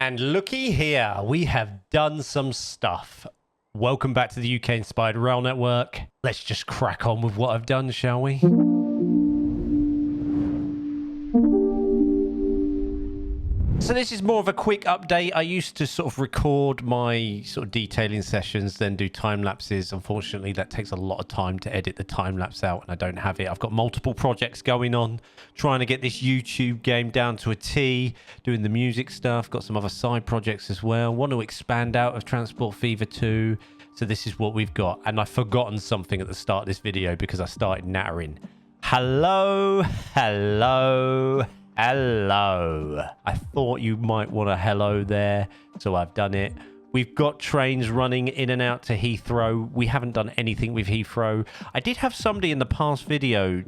And looky here, we have done some stuff. Welcome back to the UK Inspired Rail Network. Let's just crack on with what I've done, shall we? So this is more of a quick update. I used to sort of record my sort of detailing sessions, then do time lapses. Unfortunately, that takes a lot of time to edit the time lapse out, and I don't have it. I've got multiple projects going on, trying to get this YouTube game down to a T, doing the music stuff, got some other side projects as well. Want to expand out of Transport Fever 2. So this is what we've got. And I've forgotten something at the start of this video because I started nattering. Hello. I thought you might want a hello there, so I've done it. We've got trains running in and out to Heathrow. We haven't done anything with Heathrow. I did have somebody in the past video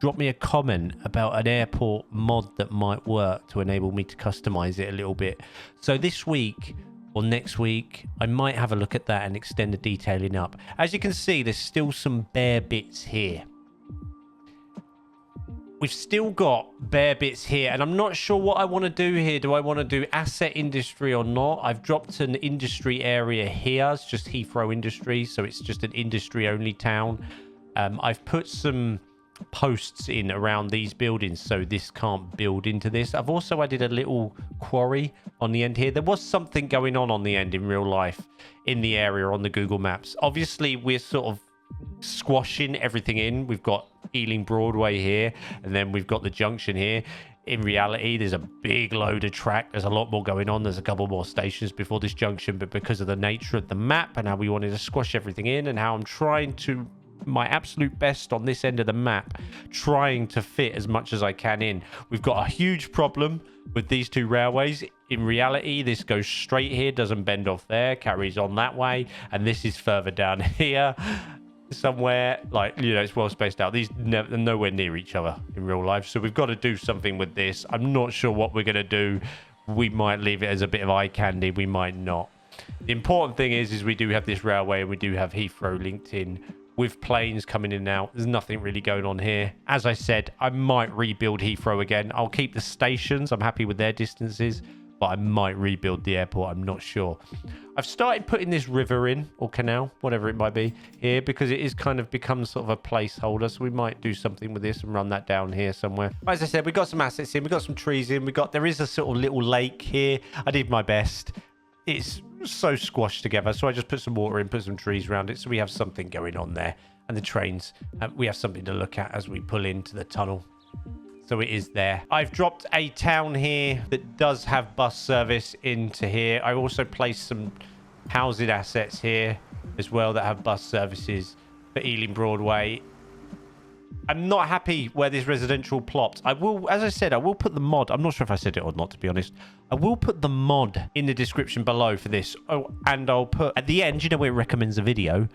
drop me a comment about an airport mod that might work to enable me to customize it a little bit. So this week or next week, I might have a look at that and extend the detailing up. As you can see, there's still some bare bits here. We've still got bare bits here, and I'm not sure what I want to do here. Do I want to do asset industry or not? I've dropped an industry area here. It's just Heathrow Industry, so it's just an industry-only town. I've put some posts in around these buildings, so this can't build into this. I've also added a little quarry on the end here. There was something going on the end in real life in the area on the Google Maps. Obviously, we're sort of squashing everything in. We've got Ealing Broadway here, and then we've got the junction here. In reality, there's a big load of track. There's a lot more going on. There's a couple more stations before this junction, but because of the nature of the map and how we wanted to squash everything in and how I'm trying to my absolute best on this end of the map, trying to fit as much as I can in. We've got a huge problem with these two railways. In reality, this goes straight here, doesn't bend off there, carries on that way, and this is further down here somewhere. Like, you know, it's well spaced out. These are nowhere near each other in real life, so we've got to do something with this. I'm not sure what we're going to do. We might leave it as a bit of eye candy, we might not. The important thing is we do have this railway, and we do have Heathrow linked in with planes coming in and out. There's nothing really going on here. As I said, I might rebuild Heathrow again. I'll keep the stations. I'm happy with their distances, but I might rebuild the airport. I'm not sure. I've started putting this river in, or canal, whatever it might be, here, because it is kind of become sort of a placeholder. So we might do something with this and run that down here somewhere. As I said, we've got some assets in. We've got some trees in. There is a sort of little lake here. I did my best. It's so squashed together, so I just put some water in, put some trees around it, so we have something going on there. And the trains, we have something to look at as we pull into the tunnel. So it is there. I've dropped a town here that does have bus service into here. I also placed some housing assets here as well that have bus services for Ealing Broadway. I'm not happy where this residential plopped. I will, as I said, I will put the mod. I'm not sure if I said it or not, to be honest. I will put the mod in the description below for this. Oh, and I'll put at the end, you know where it recommends a video?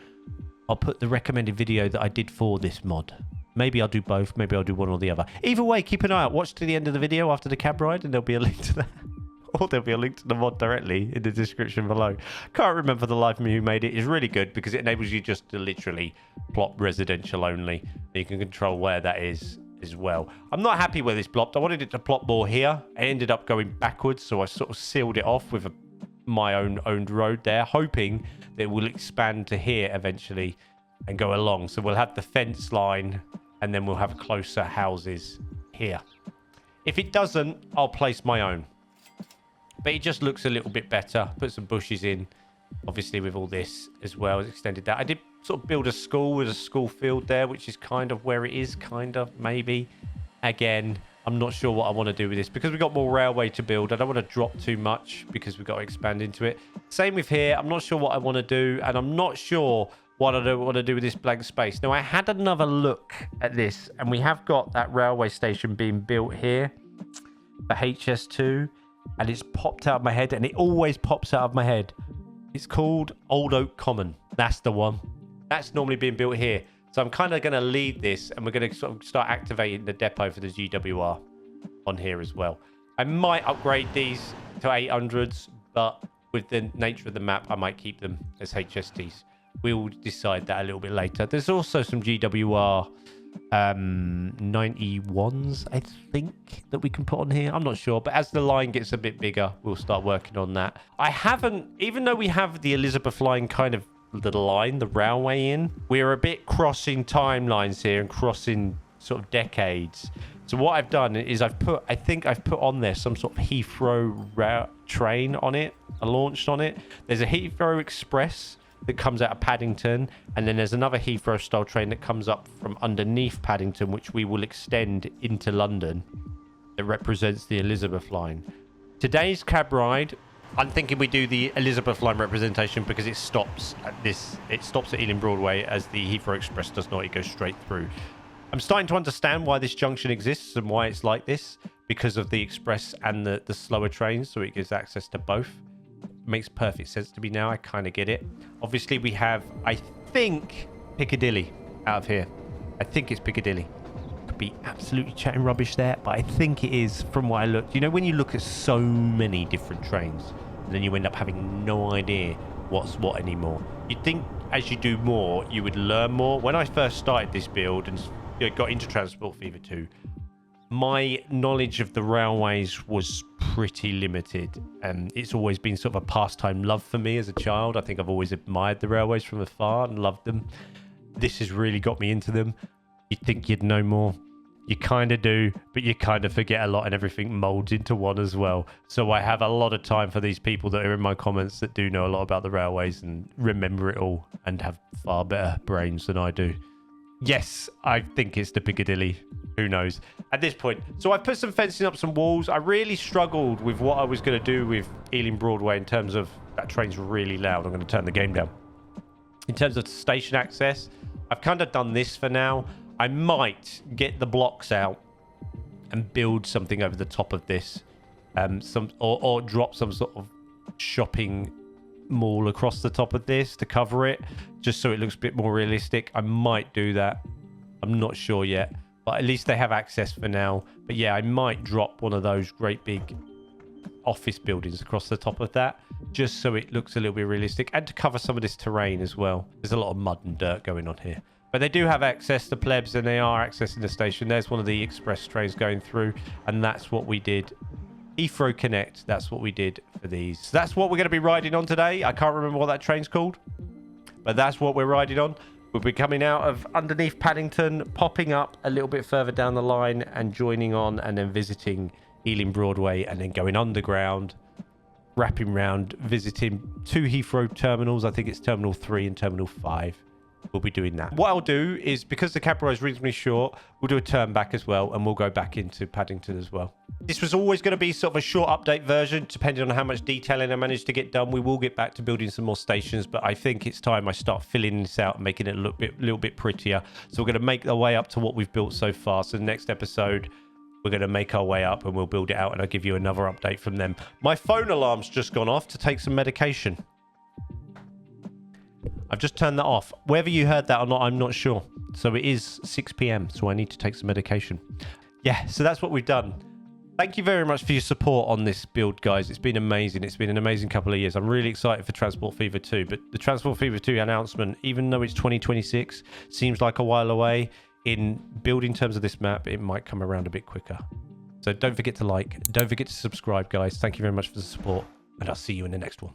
I'll put the recommended video that I did for this mod. Maybe I'll do both. Maybe I'll do one or the other. Either way, keep an eye out. Watch to the end of the video after the cab ride, and there'll be a link to that. Or there'll be a link to the mod directly in the description below. Can't remember the life of me who made it. It's really good because it enables you just to literally plop residential only. You can control where that is as well. I'm not happy where this plopped. I wanted it to plop more here. I ended up going backwards, so I sort of sealed it off with my own owned road there, hoping that it will expand to here eventually and go along. So we'll have the fence line, and then we'll have closer houses here. If it doesn't, I'll place my own. But it just looks a little bit better. Put some bushes in, obviously, with all this as well. Extended that. I did sort of build a school with a school field there, which is kind of where it is, kind of, maybe. Again, I'm not sure what I want to do with this because we've got more railway to build. I don't want to drop too much because we've got to expand into it. Same with here. I'm not sure what I want to do, and I'm not sure what I want to do with this blank space. Now, I had another look at this, and we have got that railway station being built here for HS2, and it's popped out of my head, and it always pops out of my head. It's called Old Oak Common. That's the one. That's normally being built here. So I'm kind of going to lead this, and we're going to sort of start activating the depot for the GWR on here as well. I might upgrade these to 800s, but with the nature of the map, I might keep them as HSTs. We'll decide that a little bit later. There's also some GWR 91s, I think, that we can put on here. I'm not sure, but as the line gets a bit bigger, we'll start working on that. I haven't, even though we have the Elizabeth line kind of the line, the railway in, we're a bit crossing timelines here and crossing sort of decades. So what I've done is I think I've put on there some sort of Heathrow train on it. I launched on it. There's a Heathrow Express that comes out of Paddington, and then there's another Heathrow style train that comes up from underneath Paddington, which we will extend into London, that represents the Elizabeth line. Today's cab ride, I'm thinking we do the Elizabeth line representation because it stops at Ealing Broadway, as the Heathrow Express does not. It goes straight through. I'm starting to understand why this junction exists and why it's like this, because of the express and the slower trains, so it gives access to both. Makes perfect sense to me now. I kind of get it. Obviously, we have, I think, Piccadilly out of here. I think it's Piccadilly. Could be absolutely chatting rubbish there, but I think it is from what I looked. You know, when you look at so many different trains, and then you end up having no idea what's what anymore. You'd think as you do more, you would learn more. When I first started this build and got into Transport Fever 2, my knowledge of the railways was pretty limited, and it's always been sort of a pastime love for me as a child. I think I've always admired the railways from afar and loved them. This has really got me into them. You'd think you'd know more. You kind of do, but you kind of forget a lot, and everything molds into one as well. So I have a lot of time for these people that are in my comments that do know a lot about the railways and remember it all and have far better brains than I do. Yes, I think it's the Piccadilly. Who knows at this point? So I put some fencing up, some walls. I really struggled with what I was going to do with Ealing Broadway in terms of that train's really loud. I'm going to turn the game down. In terms of station access, I've kind of done this for now. I might get the blocks out and build something over the top of this, or drop some sort of shopping mall across the top of this to cover it, just so it looks a bit more realistic. I might do that. I'm not sure yet, but at least they have access for now. But yeah, I might drop one of those great big office buildings across the top of that, just so it looks a little bit realistic, and to cover some of this terrain as well. There's a lot of mud and dirt going on here, but they do have access to plebs, and they are accessing the station. There's one of the express trains going through, and that's what we did. Heathrow Connect, that's what we did for these. So that's what we're going to be riding on today. I can't remember what that train's called, but that's what we're riding on. We'll be coming out of underneath Paddington, popping up a little bit further down the line and joining on, and then visiting Ealing Broadway, and then going underground, wrapping round, visiting 2 Heathrow terminals. I think it's Terminal 3 and Terminal 5. We'll be doing that. What I'll do is, because the cab ride is reasonably short, we'll do a turn back as well, and we'll go back into Paddington as well. This was always going to be sort of a short update version, depending on how much detailing I managed to get done. We will get back to building some more stations, but I think it's time I start filling this out and making it look a little bit prettier. So we're going to make our way up to what we've built so far. So the next episode, we're going to make our way up and we'll build it out, and I'll give you another update from them. My phone alarm's just gone off to take some medication. I've just turned that off. Whether you heard that or not, I'm not sure. So it is 6 p.m, so I need to take some medication. Yeah, so that's what we've done. Thank you very much for your support on this build, guys. It's been amazing. It's been an amazing couple of years. I'm really excited for Transport Fever 2, but the Transport Fever 2 announcement, even though it's 2026, seems like a while away. In building terms of this map, it might come around a bit quicker. So don't forget to like, don't forget to subscribe, guys. Thank you very much for the support, and I'll see you in the next one.